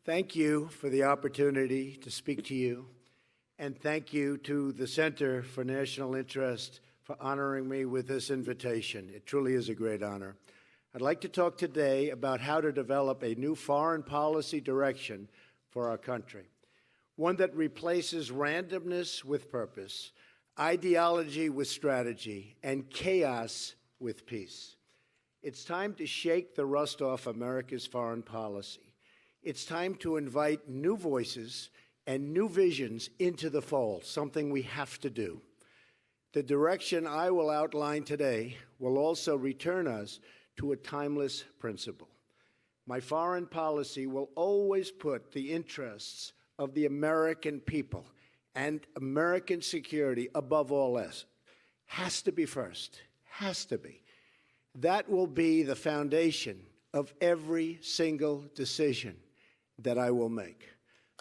Thank you for the opportunity to speak to you, and thank you to the Center for National Interest for honoring me with this invitation. It truly is a great honor. I'd like to talk today about how to develop a new foreign policy direction for our country, one that replaces randomness with purpose, ideology with strategy, and chaos with peace. It's time to shake the rust off America's foreign policy. It's time to invite new voices and new visions into the fold, something we have to do. The direction I will outline today will also return us to a timeless principle. My foreign policy will always put the interests of the American people and American security above all else. Has to be first. Has to be. That will be the foundation of every single decision that I will make.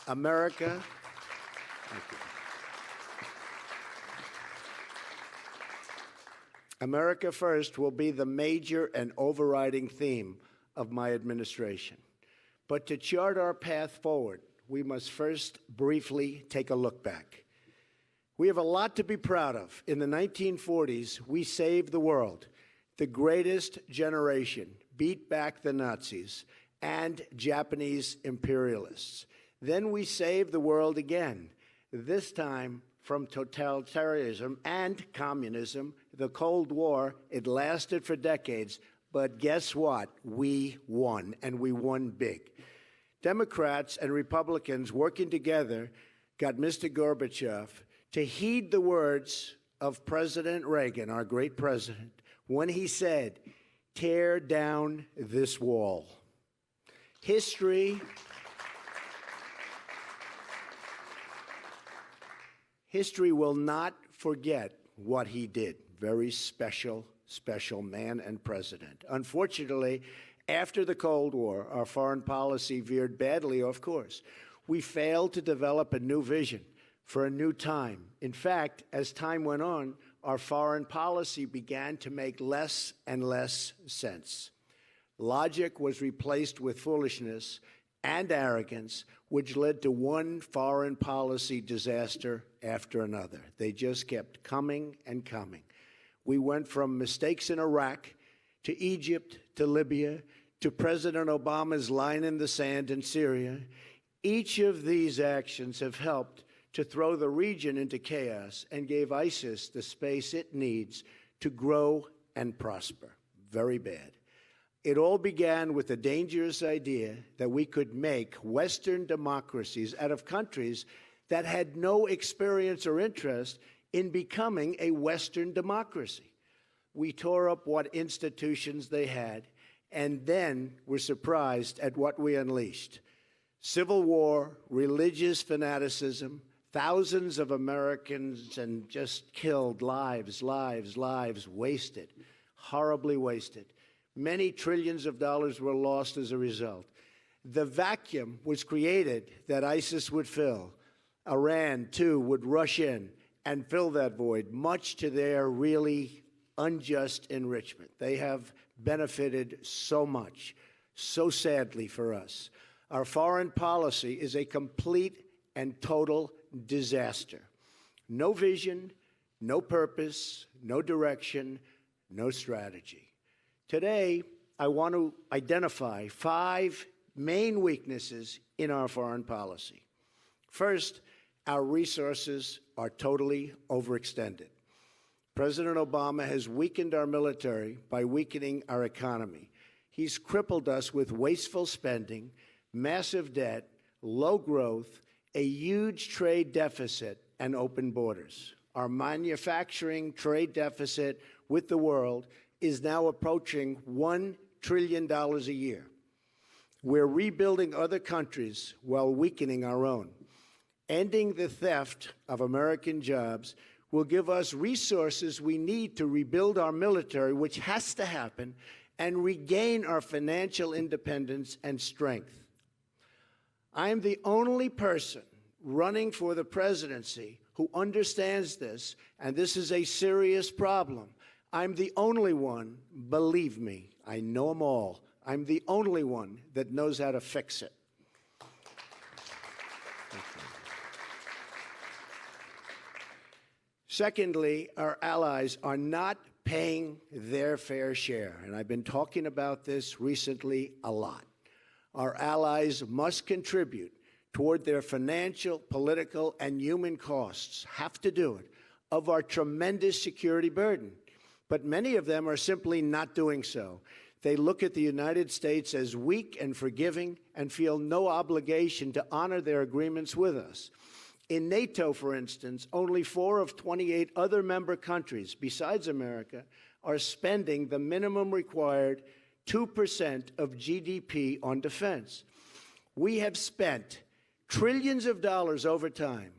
America, thank you. America First will be the major and overriding theme of my administration. But to chart our path forward, we must first briefly take a look back. We have a lot to be proud of. In the 1940s, we saved the world. The greatest generation beat back the Nazis and Japanese imperialists. Then we saved the world again, this time from totalitarianism and communism. The Cold War, it lasted for decades, but guess what? We won, and we won big. Democrats and Republicans working together got Mr. Gorbachev to heed the words of President Reagan, our great president, when he said, "Tear down this wall." History will not forget what he did. Very special man and president. Unfortunately, after the Cold War, our foreign policy veered badly off course. We failed to develop a new vision for a new time. In fact, as time went on, our foreign policy began to make less and less sense. Logic was replaced with foolishness and arrogance, which led to one foreign policy disaster after another. They just kept coming and coming. We went from mistakes in Iraq to Egypt to Libya to President Obama's line in the sand in Syria. Each of these actions have helped to throw the region into chaos and gave ISIS the space it needs to grow and prosper. Very bad. It all began with the dangerous idea that we could make Western democracies out of countries that had no experience or interest in becoming a Western democracy. We tore up what institutions they had, and then were surprised at what we unleashed. Civil war, religious fanaticism, thousands of Americans and just killed, lives wasted, horribly wasted. Many trillions of dollars were lost as a result. The vacuum was created that ISIS would fill. Iran, too, would rush in and fill that void, much to their really unjust enrichment. They have benefited so much, so sadly for us. Our foreign policy is a complete and total disaster. No vision, no purpose, no direction, no strategy. Today, I want to identify 5 main weaknesses in our foreign policy. First, our resources are totally overextended. President Obama has weakened our military by weakening our economy. He's crippled us with wasteful spending, massive debt, low growth, a huge trade deficit, and open borders. Our manufacturing trade deficit with the world is now approaching $1 trillion a year. We're rebuilding other countries while weakening our own. Ending the theft of American jobs will give us resources we need to rebuild our military, which has to happen, and regain our financial independence and strength. I'm the only person running for the presidency who understands this, and this is a serious problem. I'm the only one, believe me, I know them all. I'm the only one that knows how to fix it. Secondly, our allies are not paying their fair share, and I've been talking about this recently a lot. Our allies must contribute toward their financial, political, and human costs, have to do it, of our tremendous security burden. But many of them are simply not doing so. They look at the United States as weak and forgiving and feel no obligation to honor their agreements with us. In NATO, for instance, only 4 of 28 other member countries, besides America, are spending the minimum required 2% of GDP on defense. We have spent trillions of dollars over time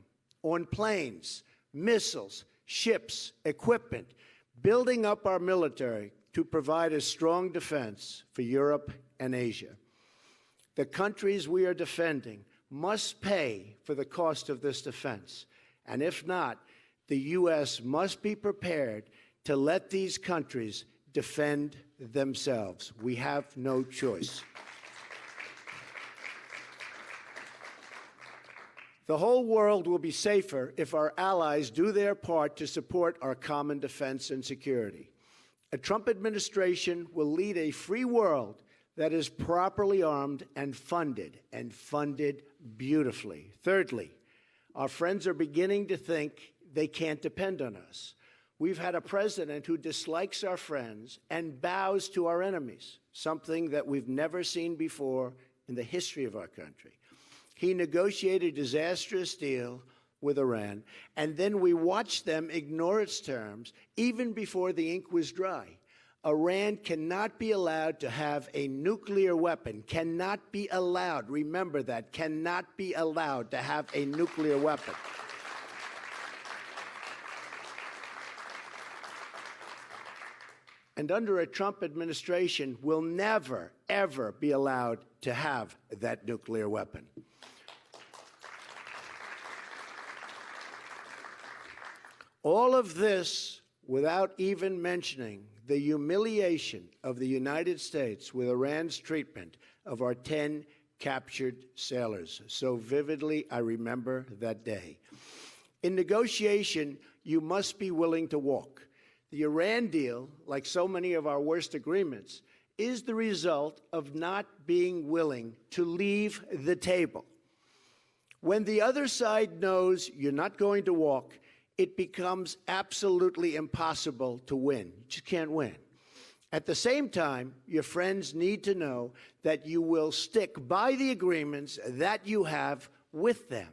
on planes, missiles, ships, equipment, building up our military to provide a strong defense for Europe and Asia. The countries we are defending must pay for the cost of this defense. And if not, the U.S. must be prepared to let these countries defend themselves. We have no choice. The whole world will be safer if our allies do their part to support our common defense and security. A Trump administration will lead a free world that is properly armed and funded beautifully. Thirdly, our friends are beginning to think they can't depend on us. We've had a president who dislikes our friends and bows to our enemies, something that we've never seen before in the history of our country. He negotiated a disastrous deal with Iran, and then we watched them ignore its terms even before the ink was dry. Iran cannot be allowed to have a nuclear weapon, cannot be allowed, remember that, cannot be allowed to have a nuclear weapon. And under a Trump administration, will never, ever be allowed to have that nuclear weapon. All of this without even mentioning the humiliation of the United States with Iran's treatment of our 10 captured sailors. So vividly, I remember that day. In negotiation, you must be willing to walk. The Iran deal, like so many of our worst agreements, is the result of not being willing to leave the table. When the other side knows you're not going to walk, it becomes absolutely impossible to win. You just can't win. At the same time, your friends need to know that you will stick by the agreements that you have with them.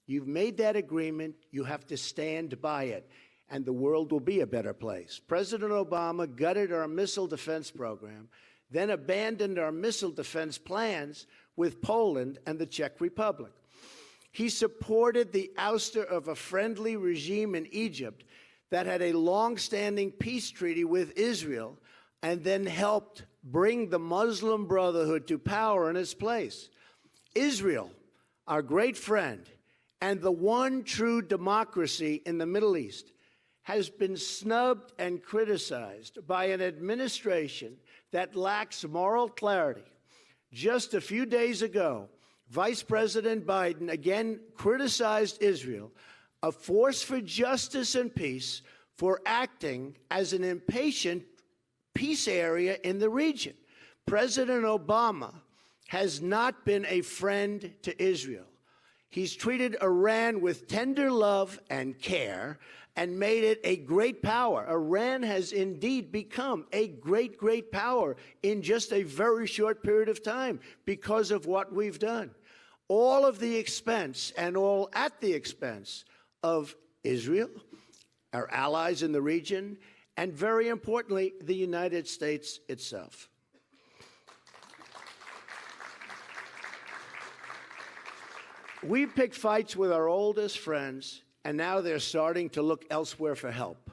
You've made that agreement. You have to stand by it, and the world will be a better place. President Obama gutted our missile defense program, then abandoned our missile defense plans with Poland and the Czech Republic. He supported the ouster of a friendly regime in Egypt that had a long-standing peace treaty with Israel and then helped bring the Muslim Brotherhood to power in its place. Israel, our great friend, and the one true democracy in the Middle East, has been snubbed and criticized by an administration that lacks moral clarity. Just a few days ago, Vice President Biden again criticized Israel, a force for justice and peace, for acting as an impatient peace area in the region. President Obama has not been a friend to Israel. He's treated Iran with tender love and care and made it a great power. Iran has indeed become a great, great power in just a very short period of time because of what we've done. All of the expense, and all at the expense of Israel, our allies in the region, and very importantly, the United States itself. We picked fights with our oldest friends, and now they're starting to look elsewhere for help.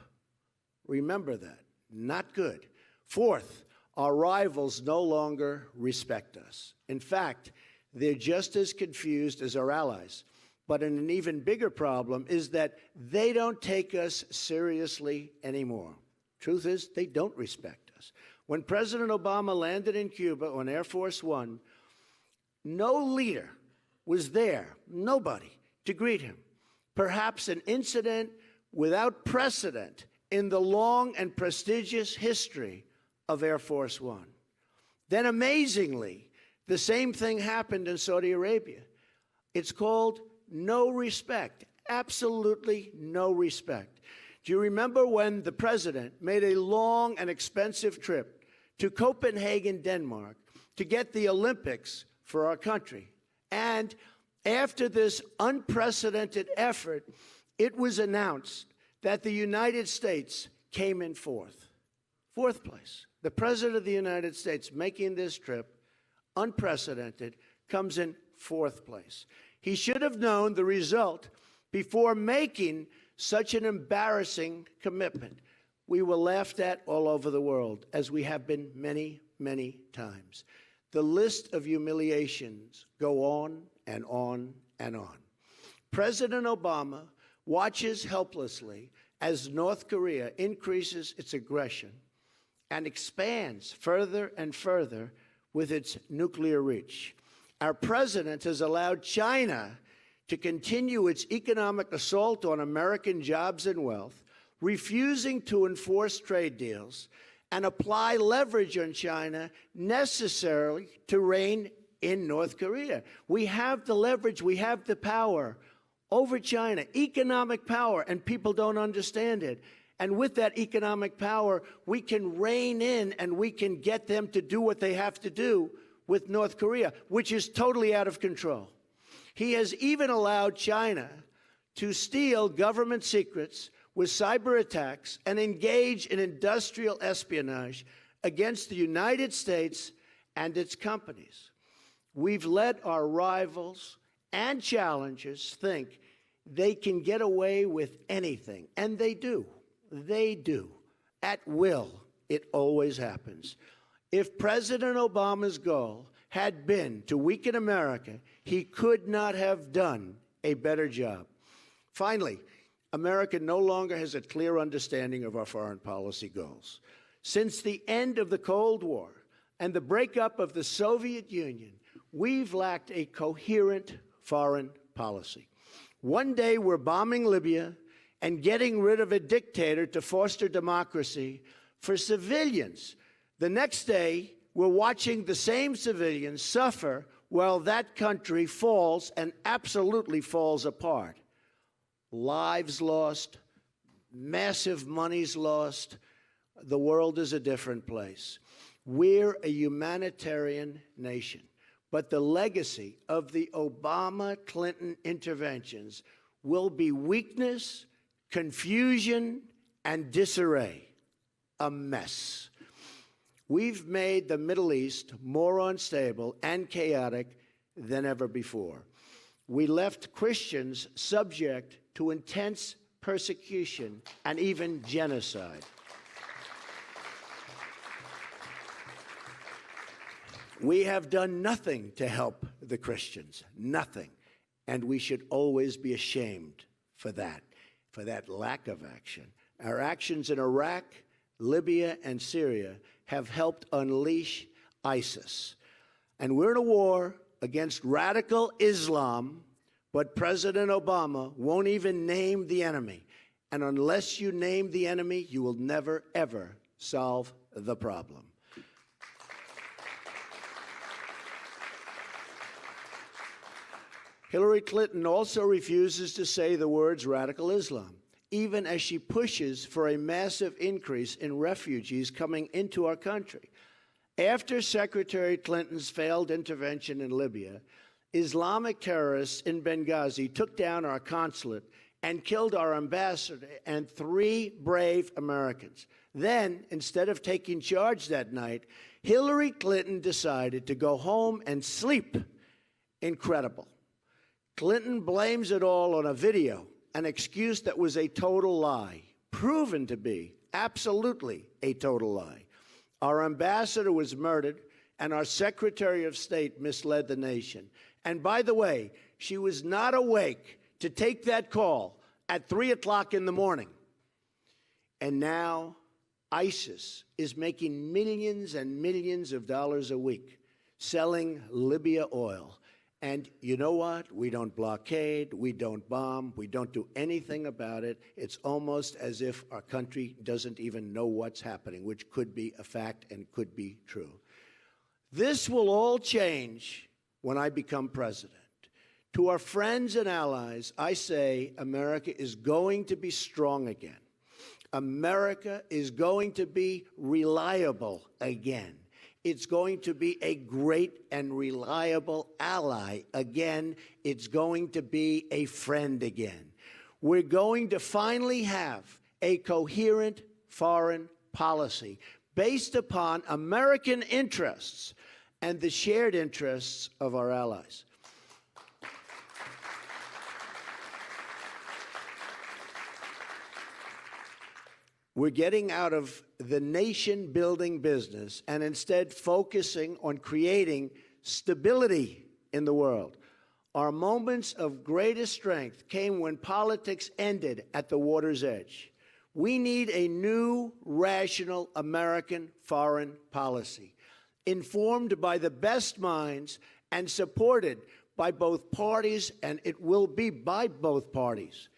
Remember that. Not good. Fourth, our rivals no longer respect us. In fact, they're just as confused as our allies. But an even bigger problem is that they don't take us seriously anymore. Truth is, they don't respect us. When President Obama landed in Cuba on Air Force One, no leader was there, nobody, to greet him. Perhaps an incident without precedent in the long and prestigious history of Air Force One. Then, amazingly, the same thing happened in Saudi Arabia. It's called no respect, absolutely no respect. Do you remember when the president made a long and expensive trip to Copenhagen, Denmark, to get the Olympics for our country? And after this unprecedented effort, it was announced that the United States came in fourth place. The President of the United States making this trip, unprecedented, comes in fourth place. He should have known the result before making such an embarrassing commitment. We were laughed at all over the world, as we have been many, many times. The list of humiliations go on and on and on. President Obama watches helplessly as North Korea increases its aggression and expands further and further with its nuclear reach. Our president has allowed China to continue its economic assault on American jobs and wealth, refusing to enforce trade deals and apply leverage on China necessarily to rein in North Korea. We have the leverage, we have the power over China, economic power, and people don't understand it. And with that economic power, we can rein in and we can get them to do what they have to do with North Korea, which is totally out of control. He has even allowed China to steal government secrets with cyber attacks and engage in industrial espionage against the United States and its companies. We've let our rivals and challengers think they can get away with anything, and they do. They do. At will, it always happens. If President Obama's goal had been to weaken America, he could not have done a better job. Finally, America no longer has a clear understanding of our foreign policy goals. Since the end of the Cold War and the breakup of the Soviet Union, we've lacked a coherent foreign policy. One day we're bombing Libya and getting rid of a dictator to foster democracy for civilians. The next day, we're watching the same civilians suffer while that country falls and absolutely falls apart. Lives lost, massive monies lost. The world is a different place. We're a humanitarian nation, but the legacy of the Obama-Clinton interventions will be weakness, confusion, and disarray. A mess. We've made the Middle East more unstable and chaotic than ever before. We left Christians subject to intense persecution and even genocide. We have done nothing to help the Christians, nothing. And we should always be ashamed for that lack of action. Our actions in Iraq, Libya, and Syria have helped unleash ISIS. And we're in a war against radical Islam, but President Obama won't even name the enemy. And unless you name the enemy, you will never, ever solve the problem. Hillary Clinton also refuses to say the words radical Islam, even as she pushes for a massive increase in refugees coming into our country. After Secretary Clinton's failed intervention in Libya, Islamic terrorists in Benghazi took down our consulate and killed our ambassador and 3 brave Americans. Then, instead of taking charge that night, Hillary Clinton decided to go home and sleep. Incredible. Clinton blames it all on a video, an excuse that was a total lie, proven to be absolutely a total lie. Our ambassador was murdered, and our Secretary of State misled the nation. And by the way, she was not awake to take that call at 3 o'clock in the morning. And now ISIS is making millions and millions of dollars a week selling Libya oil. And you know what? We don't blockade, we don't bomb, we don't do anything about it. It's almost as if our country doesn't even know what's happening, which could be a fact and could be true. This will all change when I become president. To our friends and allies, I say America is going to be strong again. America is going to be reliable again. It's going to be a great and reliable ally again. It's going to be a friend again. We're going to finally have a coherent foreign policy based upon American interests and the shared interests of our allies. We're getting out of the nation-building business and instead focusing on creating stability in the world. Our moments of greatest strength came when politics ended at the water's edge. We need a new, rational American foreign policy, informed by the best minds and supported by both parties, and it will be by both parties,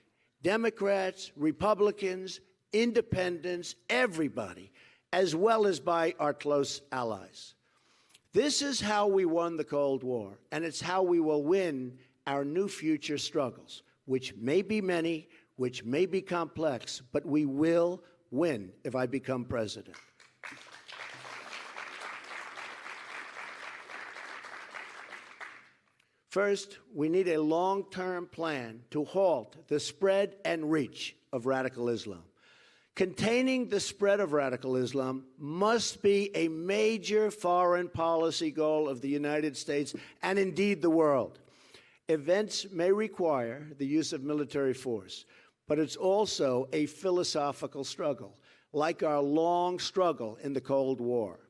Democrats, Republicans, independents, everybody, as well as by our close allies. This is how we won the Cold War, and it's how we will win our new future struggles, which may be many, which may be complex, but we will win if I become president. First, we need a long-term plan to halt the spread and reach of radical Islam. Containing the spread of radical Islam must be a major foreign policy goal of the United States and indeed the world. Events may require the use of military force, but it's also a philosophical struggle, like our long struggle in the Cold War.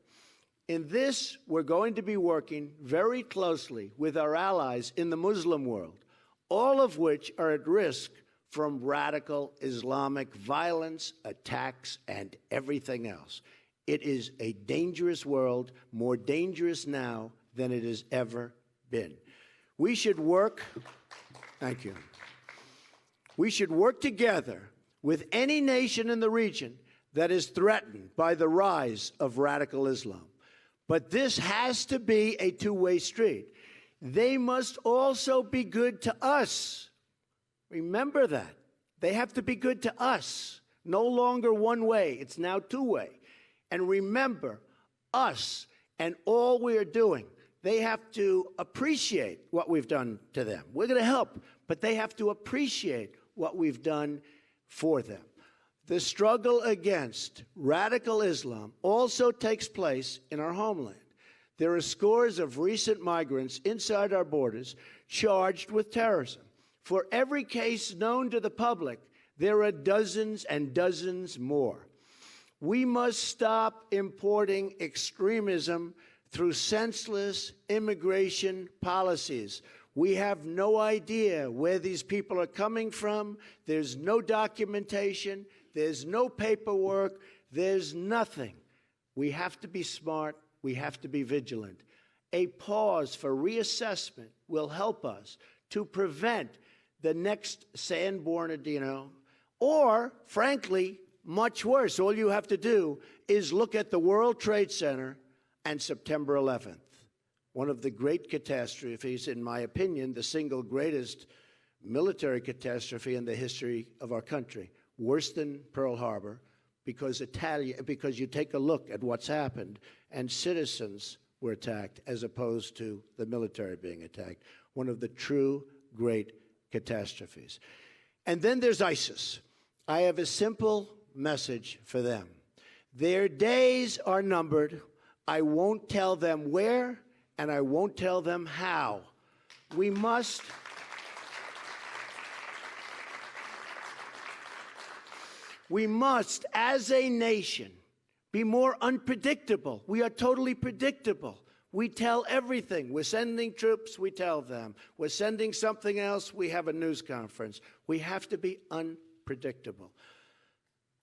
In this, we're going to be working very closely with our allies in the Muslim world, all of which are at risk from radical Islamic violence, attacks, and everything else. It is a dangerous world, more dangerous now than it has ever been. We should work, thank you. We should work together with any nation in the region that is threatened by the rise of radical Islam. But this has to be a two-way street. They must also be good to us. Remember that. They have to be good to us. No longer one way. It's now two-way. And remember, us and all we are doing, they have to appreciate what we've done to them. We're going to help, but they have to appreciate what we've done for them. The struggle against radical Islam also takes place in our homeland. There are scores of recent migrants inside our borders charged with terrorism. For every case known to the public, there are dozens and dozens more. We must stop importing extremism through senseless immigration policies. We have no idea where these people are coming from. There's no documentation. There's no paperwork. There's nothing. We have to be smart. We have to be vigilant. A pause for reassessment will help us to prevent the next San Bernardino, or, frankly, much worse. All you have to do is look at the World Trade Center and September 11th. One of the great catastrophes, in my opinion, the single greatest military catastrophe in the history of our country. Worse than Pearl Harbor, because you take a look at what's happened, and citizens were attacked as opposed to the military being attacked. One of the true great catastrophes. And then there's ISIS. I have a simple message for them. Their days are numbered. I won't tell them where, and I won't tell them how. We must as a nation, be more unpredictable. We are totally predictable. We tell everything. We're sending troops, we tell them. We're sending something else, we have a news conference. We have to be unpredictable.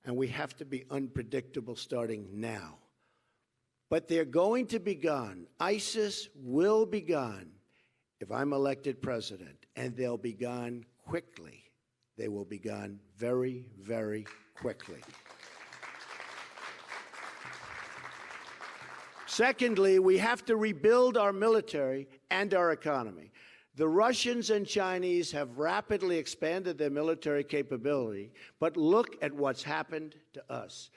And we have to be unpredictable starting now. But they're going to be gone. ISIS will be gone. if I'm elected president, and they'll be gone quickly. They will be gone very, very quickly. Secondly, we have to rebuild our military and our economy. The Russians and Chinese have rapidly expanded their military capability, but look at what's happened to us.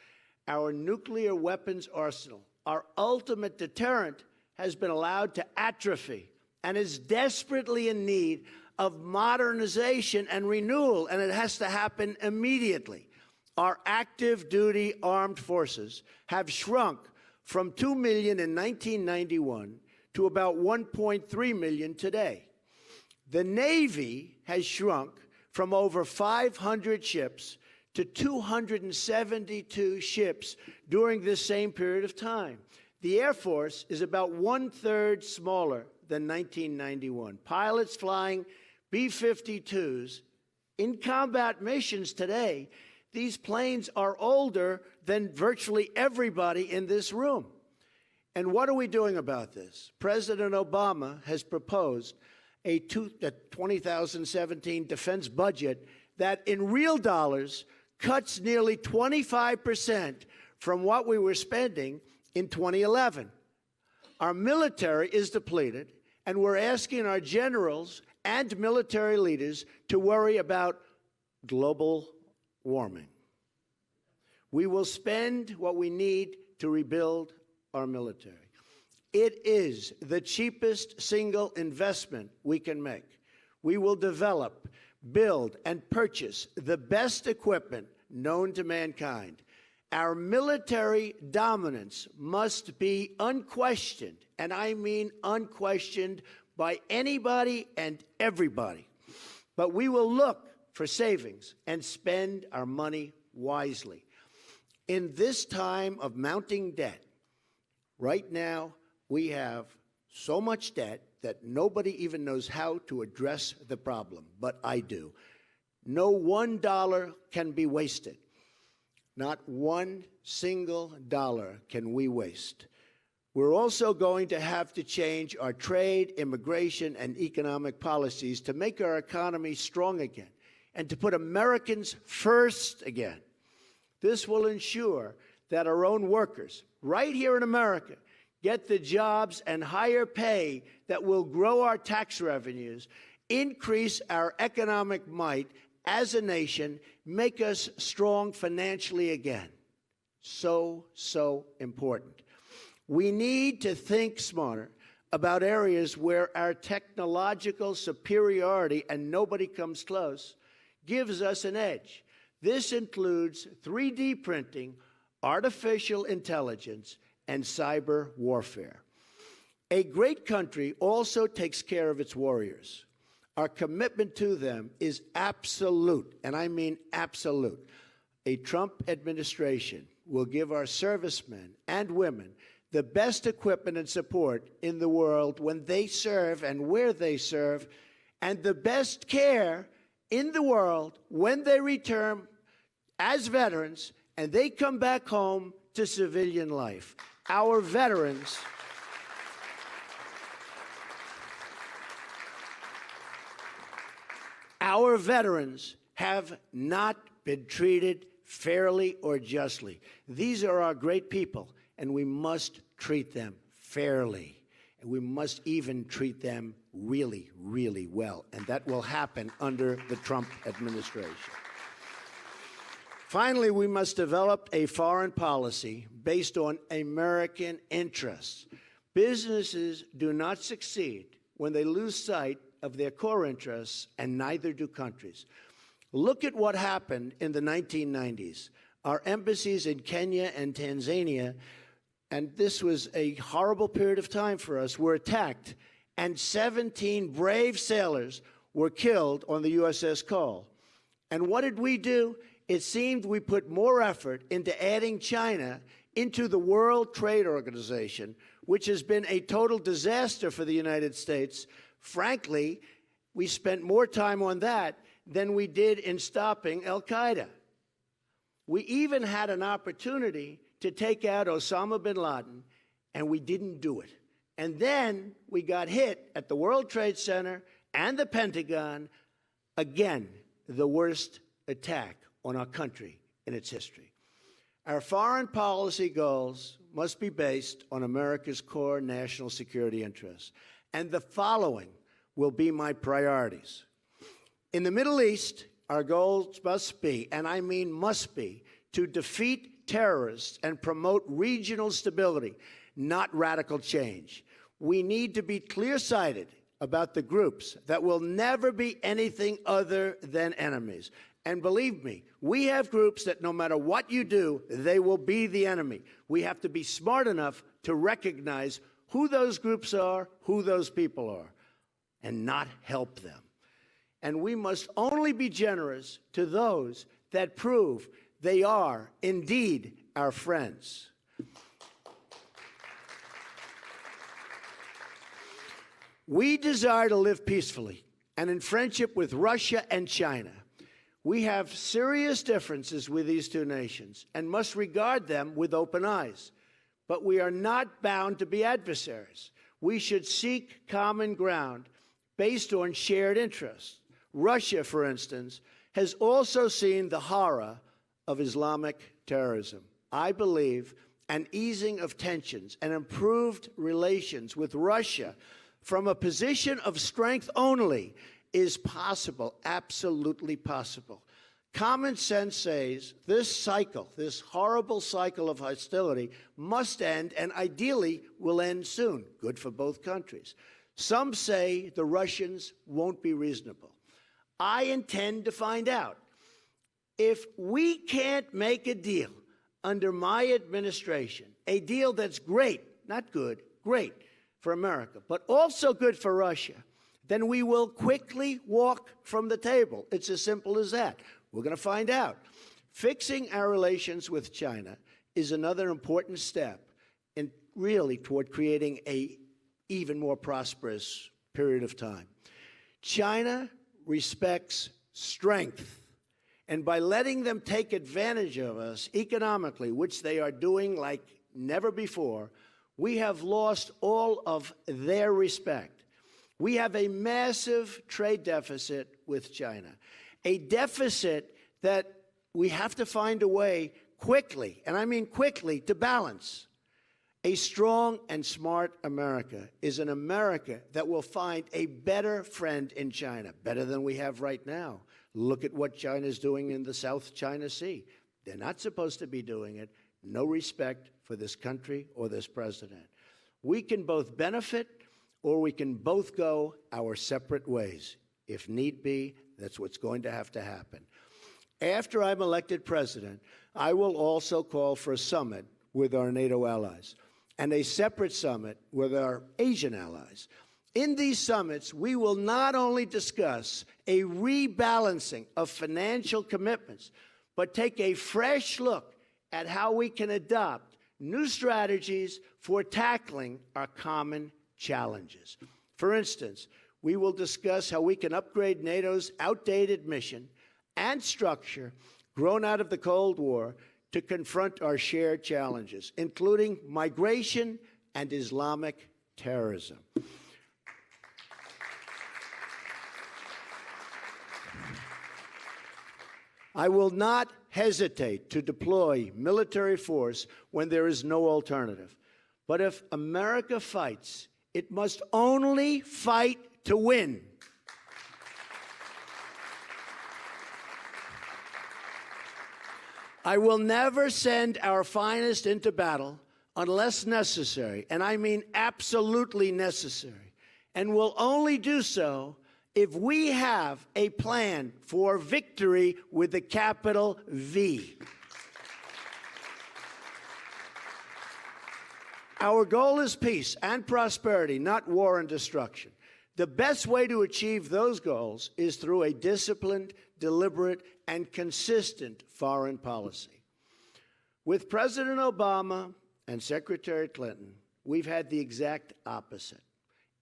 Our nuclear weapons arsenal, our ultimate deterrent, has been allowed to atrophy and is desperately in need of modernization and renewal, and it has to happen immediately. Our active duty armed forces have shrunk from 2 million in 1991 to about 1.3 million today. The Navy has shrunk from over 500 ships to 272 ships during this same period of time. The Air Force is about 1/3 smaller than 1991. Pilots flying B-52s in combat missions today, these planes are older than virtually everybody in this room. And what are we doing about this? President Obama has proposed a 2017 defense budget that in real dollars cuts nearly 25% from what we were spending in 2011. Our military is depleted, and we're asking our generals and military leaders to worry about global warming. We will spend what we need to rebuild our military. It is the cheapest single investment we can make. We will develop, build, and purchase the best equipment known to mankind. Our military dominance must be unquestioned, and I mean unquestioned, by anybody and everybody. But we will look for savings and spend our money wisely. In this time of mounting debt, right now we have so much debt that nobody even knows how to address the problem, but I do. No $1 can be wasted. Not one single dollar can we waste. We're also going to have to change our trade, immigration, and economic policies to make our economy strong again and to put Americans first again. This will ensure that our own workers, right here in America, get the jobs and higher pay that will grow our tax revenues, increase our economic might as a nation, make us strong financially again. So important. We need to think smarter about areas where our technological superiority, and nobody comes close, gives us an edge. This includes 3D printing, artificial intelligence, and cyber warfare. A great country also takes care of its warriors. Our commitment to them is absolute, and I mean absolute. A Trump administration will give our servicemen and women the best equipment and support in the world when they serve and where they serve, and the best care in the world when they return as veterans and they come back home to civilian life. Our veterans have not been treated fairly or justly. These are our great people, and we must treat them fairly. And we must even treat them really, really well. And that will happen under the Trump administration. Finally, we must develop a foreign policy based on American interests. Businesses do not succeed when they lose sight of their core interests, and neither do countries. Look at what happened in the 1990s. Our embassies in Kenya and Tanzania, and this was a horrible period of time for us, were attacked, and 17 brave sailors were killed on the USS Cole. And what did we do? It seemed we put more effort into adding China into the World Trade Organization, which has been a total disaster for the United States. Frankly, we spent more time on that than we did in stopping al-Qaeda. We even had an opportunity to take out Osama bin Laden, and we didn't do it. And then we got hit at the World Trade Center and the Pentagon, again, the worst attack on our country in its history. Our foreign policy goals must be based on America's core national security interests. And the following will be my priorities. In the Middle East, our goals must be, and I mean must be, to defeat terrorists and promote regional stability, not radical change. We need to be clear-sighted about the groups that will never be anything other than enemies. And believe me, we have groups that no matter what you do, they will be the enemy. We have to be smart enough to recognize who those groups are, who those people are, and not help them. And we must only be generous to those that prove they are indeed our friends. We desire to live peacefully and in friendship with Russia and China. We have serious differences with these two nations and must regard them with open eyes. But we are not bound to be adversaries. We should seek common ground based on shared interests. Russia, for instance, has also seen the horror of Islamic terrorism. I believe an easing of tensions and improved relations with Russia from a position of strength only is possible, absolutely possible. Common sense says this cycle, this horrible cycle of hostility, must end and ideally will end soon. Good for both countries. Some say the Russians won't be reasonable. I intend to find out. If we can't make a deal under my administration, a deal that's great, not good, great for America, but also good for Russia, then we will quickly walk from the table. It's as simple as that. We're going to find out. Fixing our relations with China is another important step in really toward creating an even more prosperous period of time. China respects strength. And by letting them take advantage of us economically, which they are doing like never before, we have lost all of their respect. We have a massive trade deficit with China, a deficit that we have to find a way quickly, and I mean quickly, to balance. A strong and smart America is an America that will find a better friend in China, better than we have right now. Look at what China is doing in the South China Sea. They're not supposed to be doing it. No respect for this country or this president. We can both benefit or we can both go our separate ways. If need be, that's what's going to happen. After I'm elected president, I will also call for a summit with our NATO allies and a separate summit with our Asian allies. In these summits, we will not only discuss a rebalancing of financial commitments, but take a fresh look at how we can adopt new strategies for tackling our common challenges. For instance, we will discuss how we can upgrade NATO's outdated mission and structure grown out of the Cold War to confront our shared challenges, including migration and Islamic terrorism. I will not hesitate to deploy military force when there is no alternative. But if America fights, it must only fight to win. I will never send our finest into battle unless necessary, and I mean absolutely necessary, and will only do so if we have a plan for victory with a capital V. Our goal is peace and prosperity, not war and destruction. The best way to achieve those goals is through a disciplined, deliberate, and consistent foreign policy. With President Obama and Secretary Clinton, we've had the exact opposite: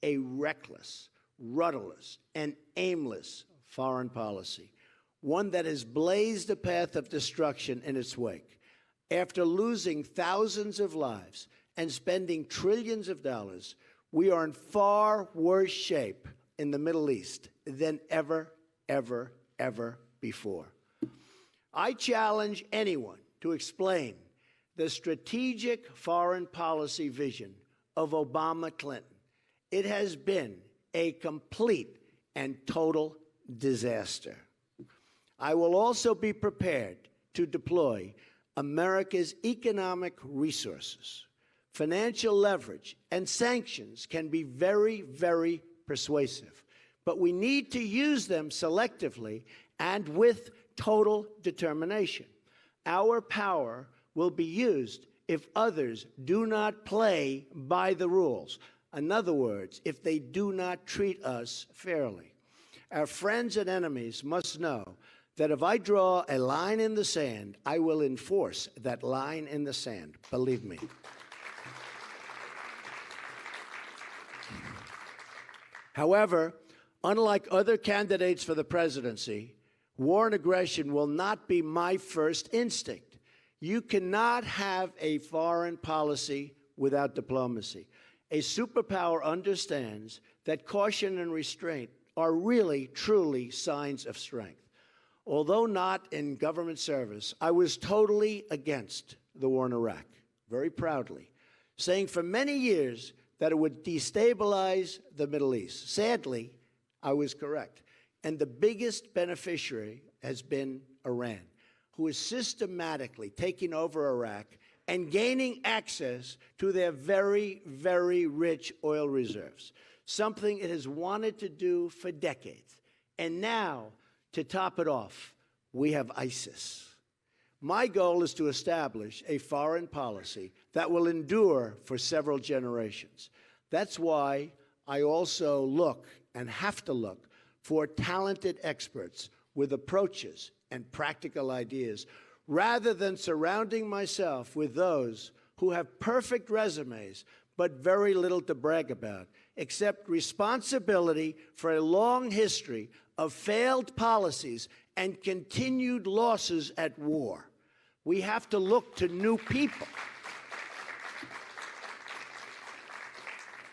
a reckless, rudderless, and aimless foreign policy, one that has blazed a path of destruction in its wake. After losing thousands of lives and spending trillions of dollars, we are in far worse shape in the Middle East than ever, ever, ever before. I challenge anyone to explain the strategic foreign policy vision of Obama-Clinton. It has been a complete and total disaster. I will also be prepared to deploy America's economic resources. Financial leverage and sanctions can be very, very persuasive, but we need to use them selectively and with total determination. Our power will be used if others do not play by the rules. In other words, if they do not treat us fairly. Our friends and enemies must know that if I draw a line in the sand, I will enforce that line in the sand. Believe me. However, unlike other candidates for the presidency, war and aggression will not be my first instinct. You cannot have a foreign policy without diplomacy. A superpower understands that caution and restraint are really, truly signs of strength. Although not in government service, I was totally against the war in Iraq, very proudly, saying for many years that it would destabilize the Middle East. Sadly, I was correct. And the biggest beneficiary has been Iran, who is systematically taking over Iraq and gaining access to their very, very rich oil reserves, something it has wanted to do for decades. And now, to top it off, we have ISIS. My goal is to establish a foreign policy that will endure for several generations. That's why I also look and have to look for talented experts with approaches and practical ideas, rather than surrounding myself with those who have perfect resumes but very little to brag about, except responsibility for a long history of failed policies and continued losses at war. We have to look to new people.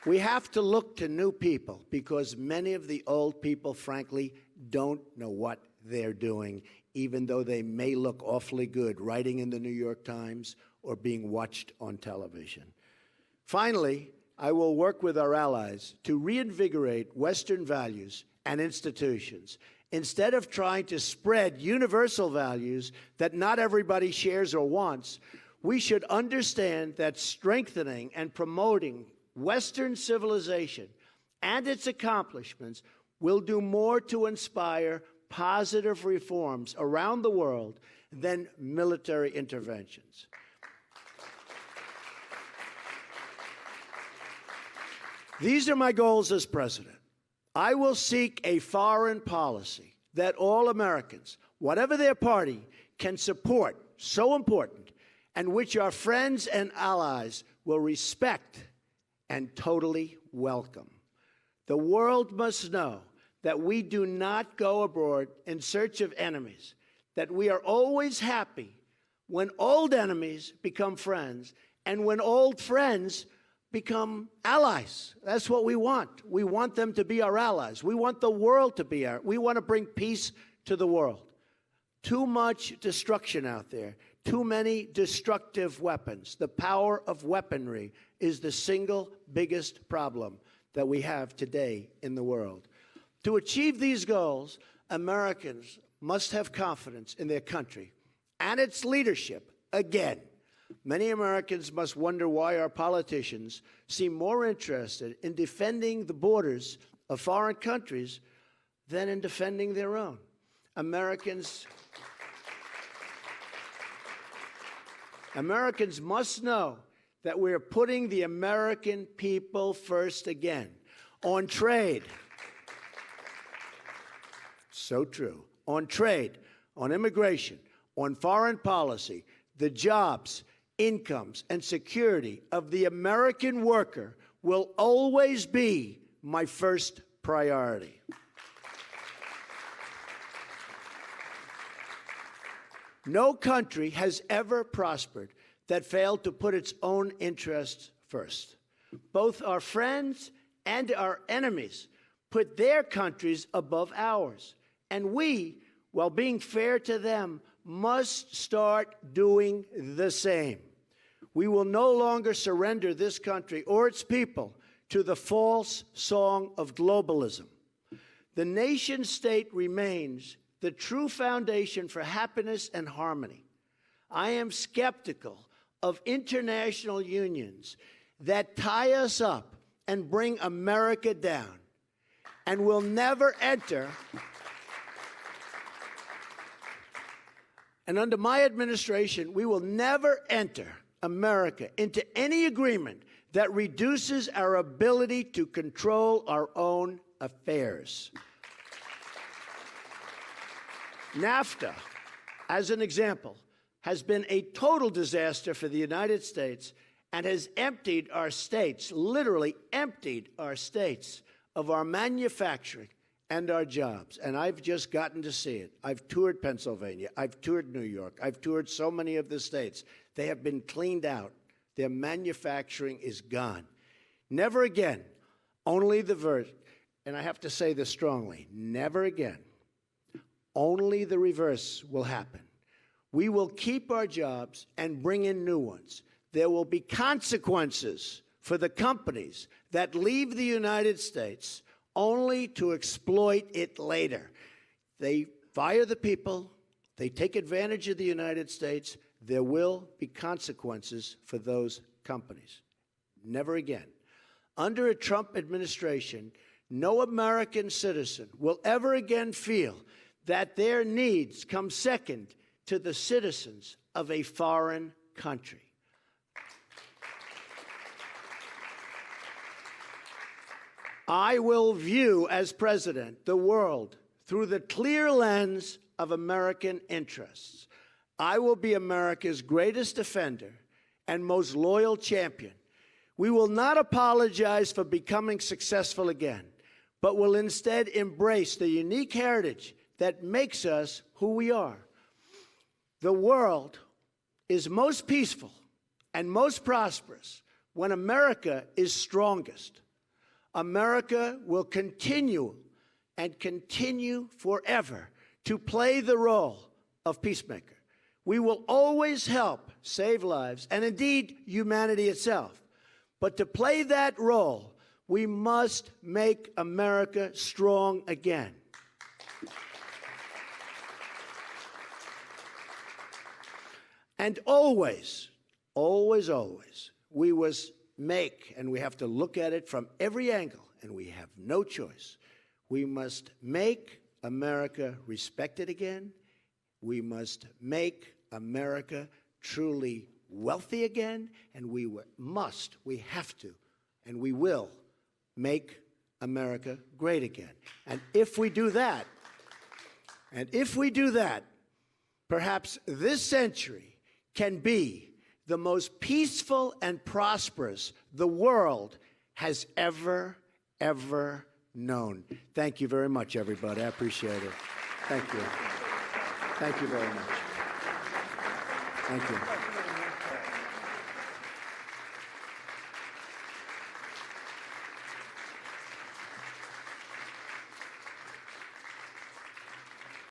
We have to look to new people because many of the old people, frankly, don't know what they're doing, even though they may look awfully good writing in the New York Times or being watched on television. Finally, I will work with our allies to reinvigorate Western values and institutions. Instead of trying to spread universal values that not everybody shares or wants, we should understand that strengthening and promoting Western civilization and its accomplishments will do more to inspire positive reforms around the world than military interventions. These are my goals as president. I will seek a foreign policy that all Americans, whatever their party, can support, so important, and which our friends and allies will respect and totally welcome. The world must know that we do not go abroad in search of enemies, that we are always happy when old enemies become friends and when old friends become allies. That's what we want. We want them to be our allies. We want the world to be we want to bring peace to the world. Too much destruction out there. Too many destructive weapons. The power of weaponry is the single biggest problem that we have today in the world. To achieve these goals, Americans must have confidence in their country and its leadership again. Many Americans must wonder why our politicians seem more interested in defending the borders of foreign countries than in defending their own. Americans must know that we're putting the American people first again. On trade, so true, on trade, on immigration, on foreign policy, the jobs, incomes, and security of the American worker will always be my first priority. No country has ever prospered that failed to put its own interests first. Both our friends and our enemies put their countries above ours. And we, while being fair to them, must start doing the same. We will no longer surrender this country or its people to the false song of globalism. The nation state remains the true foundation for happiness and harmony. I am skeptical of international unions that tie us up and bring America down, and will never enter. And under my administration, we will never enter America into any agreement that reduces our ability to control our own affairs. NAFTA, as an example, has been a total disaster for the United States and has emptied our states, literally emptied our states, of our manufacturing and our jobs. And I've just gotten to see it. I've toured Pennsylvania. I've toured New York. I've toured so many of the states. They have been cleaned out. Their manufacturing is gone. Never again. Only the verse. And I have to say this strongly. Never again. Only the reverse will happen. We will keep our jobs and bring in new ones. There will be consequences for the companies that leave the United States only to exploit it later. They fire the people. They take advantage of the United States. There will be consequences for those companies. Never again. Under a Trump administration, no American citizen will ever again feel that their needs come second to the citizens of a foreign country. I will view, as president, the world through the clear lens of American interests. I will be America's greatest defender and most loyal champion. We will not apologize for becoming successful again, but will instead embrace the unique heritage that makes us who we are. The world is most peaceful and most prosperous when America is strongest. America will continue and continue forever to play the role of peacemaker. We will always help save lives, and indeed humanity itself. But to play that role, we must make America strong again. And always, always, always, we must make, and we have to look at it from every angle, and we have no choice. We must make America respected again. We must make America truly wealthy again, and we have to, and we will make America great again. And if we do that, perhaps this century can be the most peaceful and prosperous the world has ever known. Thank you very much, everybody. I appreciate it. Thank you. Thank you very much. Thank you.